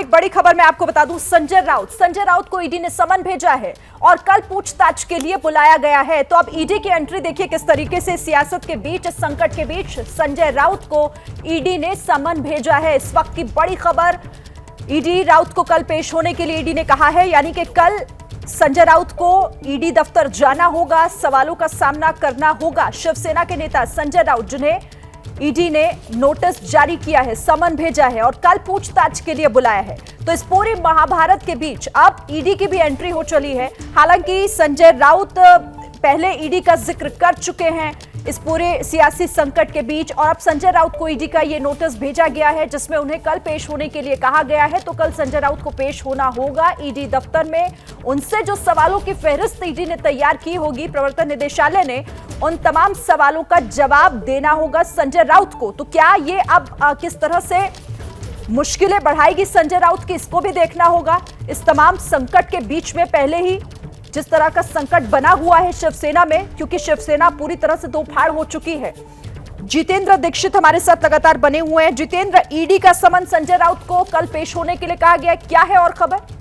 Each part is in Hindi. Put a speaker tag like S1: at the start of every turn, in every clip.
S1: एक बड़ी खबर मैं आपको बता दूं, संजय राउत को ईडी ने समन भेजा है और कल पूछताछ के लिए बुलाया गया है। तो अब ईडी की एंट्री देखिए किस तरीके से, सियासत के बीच, संकट के बीच संजय राउत को ईडी ने समन भेजा है। इस वक्त की बड़ी खबर, ईडी राउत को कल पेश होने के लिए ईडी ने कहा है, यानी कि कल संजय राउत को ईडी दफ्तर जाना होगा, सवालों का सामना करना होगा। शिवसेना के नेता संजय राउत, जिन्हें ईडी ने नोटिस जारी किया है, समन भेजा है और कल पूछताछ के लिए बुलाया है। तो इस पूरे महाभारत के बीच अब ईडी की भी एंट्री हो चली है। हालांकि संजय राउत पहले ईडी का जिक्र कर चुके हैं इस पूरे सियासी संकट के बीच, और अब संजय राउत को ईडी का ये नोटिस भेजा गया है जिसमें उन्हें कल पेश होने के लिए कहा गया है। तो कल संजय राउत को पेश होना होगा ईडी दफ्तर में। उनसे जो सवालों की फहरिस्त ईडी ने तैयार की होगी, प्रवर्तन निदेशालय ने, उन तमाम सवालों का जवाब देना होगा संजय राउत को। तो क्या ये अब किस तरह से मुश्किलें बढ़ाएगी संजय राउत की, इसको भी देखना होगा। इस तमाम संकट के बीच में पहले ही जिस तरह का संकट बना हुआ है शिवसेना में, क्योंकि शिवसेना पूरी तरह से दोफाड़ हो चुकी है। जितेंद्र दीक्षित हमारे साथ लगातार बने हुए हैं। जितेंद्र, ईडी का समन संजय राउत को कल पेश होने के लिए कहा गया, क्या है और खबर?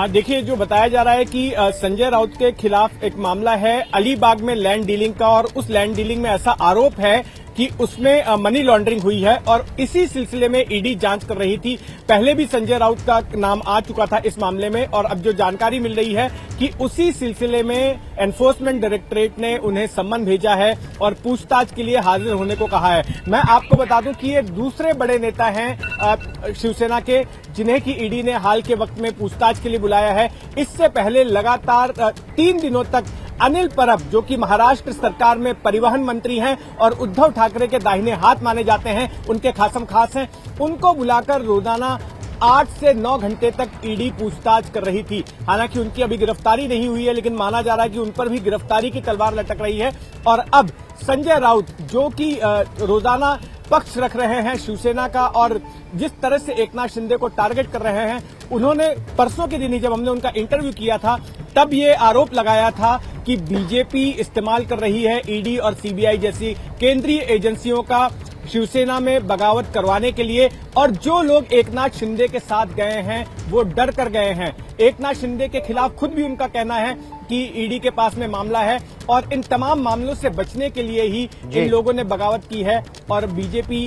S2: देखिए, जो बताया जा रहा है कि संजय राउत के खिलाफ एक मामला है अलीबाग में लैंड डीलिंग का, और उस लैंड डीलिंग में ऐसा आरोप है कि उसमें मनी लॉन्ड्रिंग हुई है, और इसी सिलसिले में ईडी जांच कर रही थी। पहले भी संजय राउत का नाम आ चुका था इस मामले में, और अब जो जानकारी मिल रही है कि उसी सिलसिले में एनफोर्समेंट डायरेक्टरेट ने उन्हें सम्मन भेजा है और पूछताछ के लिए हाजिर होने को कहा है। मैं आपको बता दूं कि ये दूसरे बड़े नेता हैं शिवसेना के, जिन्हें की ईडी ने हाल के वक्त में पूछताछ के लिए बुलाया है। इससे पहले लगातार 3 दिनों तक अनिल परब, जो कि महाराष्ट्र सरकार में परिवहन मंत्री हैं और उद्धव ठाकरे के दाहिने हाथ माने जाते हैं, उनके खासम खास हैं, उनको बुलाकर रोजाना 8 से 9 घंटे तक ईडी पूछताछ कर रही थी। हालांकि उनकी अभी गिरफ्तारी नहीं हुई है, लेकिन माना जा रहा है कि उन पर भी गिरफ्तारी की तलवार लटक रही है। और अब संजय राउत, जो कि रोजाना पक्ष रख रहे हैं शिवसेना का, और जिस तरह से एकनाथ शिंदे को टारगेट कर रहे हैं, उन्होंने परसों के दिन ही जब हमने उनका इंटरव्यू किया था, तब ये आरोप लगाया था कि बीजेपी इस्तेमाल कर रही है ईडी और सीबीआई जैसी केंद्रीय एजेंसियों का शिवसेना में बगावत करवाने के लिए, और जो लोग एकनाथ शिंदे के साथ गए हैं वो डर कर गए हैं। एकनाथ शिंदे के खिलाफ खुद भी उनका कहना है कि ईडी के पास में मामला है, और इन तमाम मामलों से बचने के लिए ही इन लोगों ने बगावत की है, और बीजेपी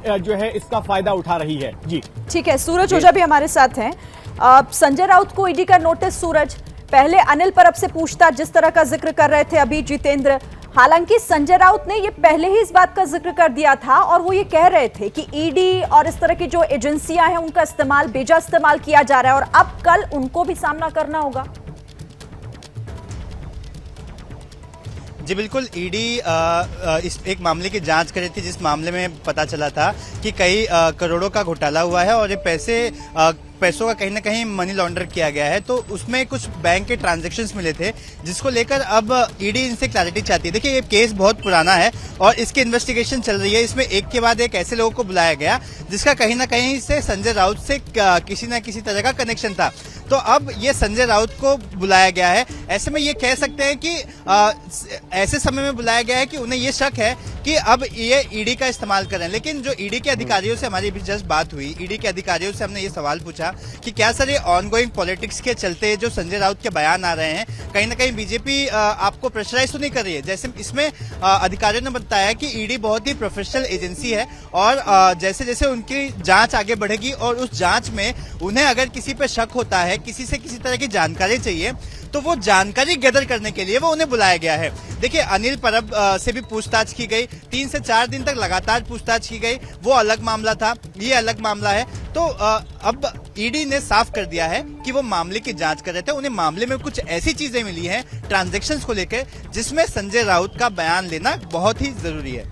S2: जो है इसका फायदा उठा रही है। जी
S1: ठीक है, सूरज ओझा भी हमारे साथ हैं। संजय राउत को ईडी का नोटिस, सूरज, पहले अनिल परब से पूछताछ जिस तरह का जिक्र कर रहे थे अभी जितेंद्र, हालांकि संजय राउत ने ये पहले ही इस बात का जिक्र कर दिया था, और वो ये कह रहे थे कि ईडी और इस तरह की जो एजेंसियां हैं उनका इस्तेमाल, बेजा इस्तेमाल किया जा रहा है, और अब कल उनको भी सामना करना होगा।
S3: जी बिल्कुल, ईडी इस एक मामले की जांच कर रही थी, जिस मामले में पता चला था कि कई करोड़ों का घोटाला हुआ है, और ये पैसों का कहीं ना कहीं मनी लॉन्डर किया गया है। तो उसमें कुछ बैंक के ट्रांजैक्शंस मिले थे, जिसको लेकर अब ईडी इनसे क्लैरिटी चाहती है। देखिए, ये केस बहुत पुराना है और इसकी इन्वेस्टिगेशन चल रही है। इसमें एक के बाद एक ऐसे लोगों को बुलाया गया जिसका कहीं ना कहीं से संजय राउत से किसी न किसी तरह का कनेक्शन था। तो अब ये संजय राउत को बुलाया गया है। ऐसे में ये कह सकते हैं कि ऐसे समय में बुलाया गया है कि उन्हें ये शक है कि अब ये ईडी का इस्तेमाल कर रहे हैं। लेकिन जो ईडी के अधिकारियों से हमारी भी जस्ट बात हुई, ईडी के अधिकारियों से हमने ये सवाल पूछा कि क्या सर, ये ऑनगोइंग पॉलिटिक्स के चलते जो संजय राउत के बयान आ रहे हैं, कहीं ना कहीं बीजेपी आपको प्रेशराइज तो नहीं कर रही है? जैसे इसमें अधिकारियों ने बताया कि ईडी बहुत ही प्रोफेशनल एजेंसी है, और जैसे जैसे उनकी जांच आगे बढ़ेगी और उस जांच में उन्हें अगर किसी पे शक होता है, किसी से किसी तरह की जानकारी चाहिए, तो वो जानकारी गैदर करने के लिए वो उन्हें बुलाया गया है। देखिए, अनिल परब से भी पूछताछ की गई, 3 से 4 दिन तक लगातार पूछताछ की गई, वो अलग मामला था, ये अलग मामला है। तो अब ईडी ने साफ कर दिया है कि वो मामले की जांच कर रहे थे। उन्हें मामले में कुछ ऐसी चीजें मिली हैं ट्रांजैक्शंस को लेकर, जिसमें संजय राउत का बयान लेना बहुत ही जरूरी है।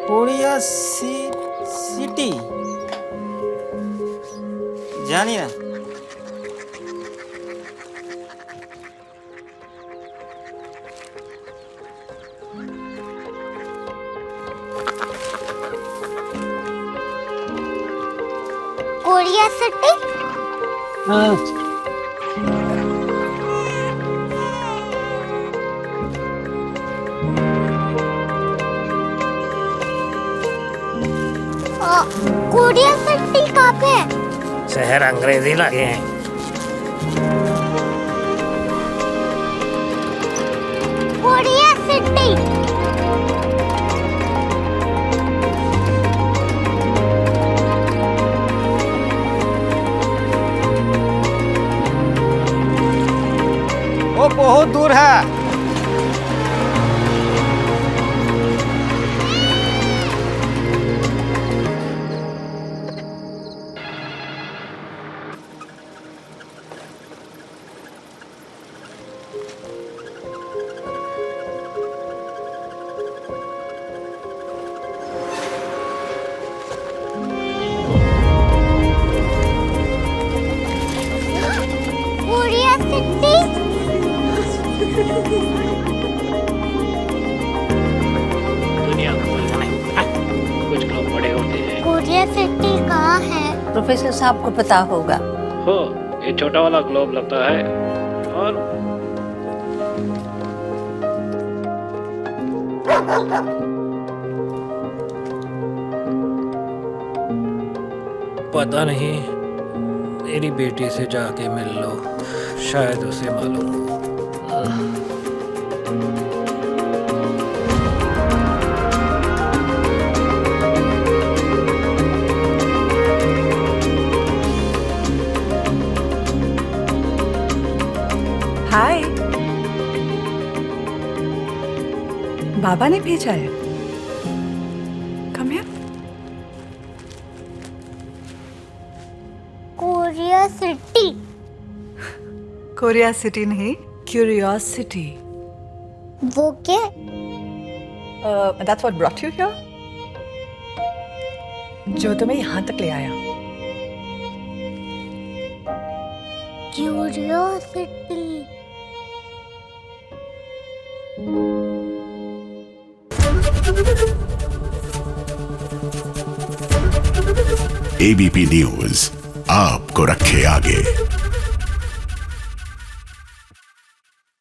S4: कोरिया सिटी জানি না।
S5: Korea city. कोरिया सिटी कहाँ पे है?
S6: शहर अंग्रेजी लगे हैं।
S5: Korea city.
S4: वो बहुत दूर है।
S5: Korea city.
S6: दुनिया को कुछ लोग बड़े होते हैं।
S5: कोरिया सिटी कहाँ है?
S7: प्रोफेसर साहब को पता होगा।
S6: हो, ये छोटा वाला ग्लोब लगता है और पता नहीं, मेरी बेटी से जाके मिल लो, शायद उसे मालूम हो।
S8: हाय, बाबा ने भेजा है। Come here.
S5: Korea city.
S8: Korea city नहीं, क्यूरियोसिटी।
S5: वो क्या?
S8: That's what brought you here? जो तुम्हें यहाँ तक ले आया।
S5: क्यूरियोसिटी।
S9: एबीपी न्यूज आपको रखे आगे।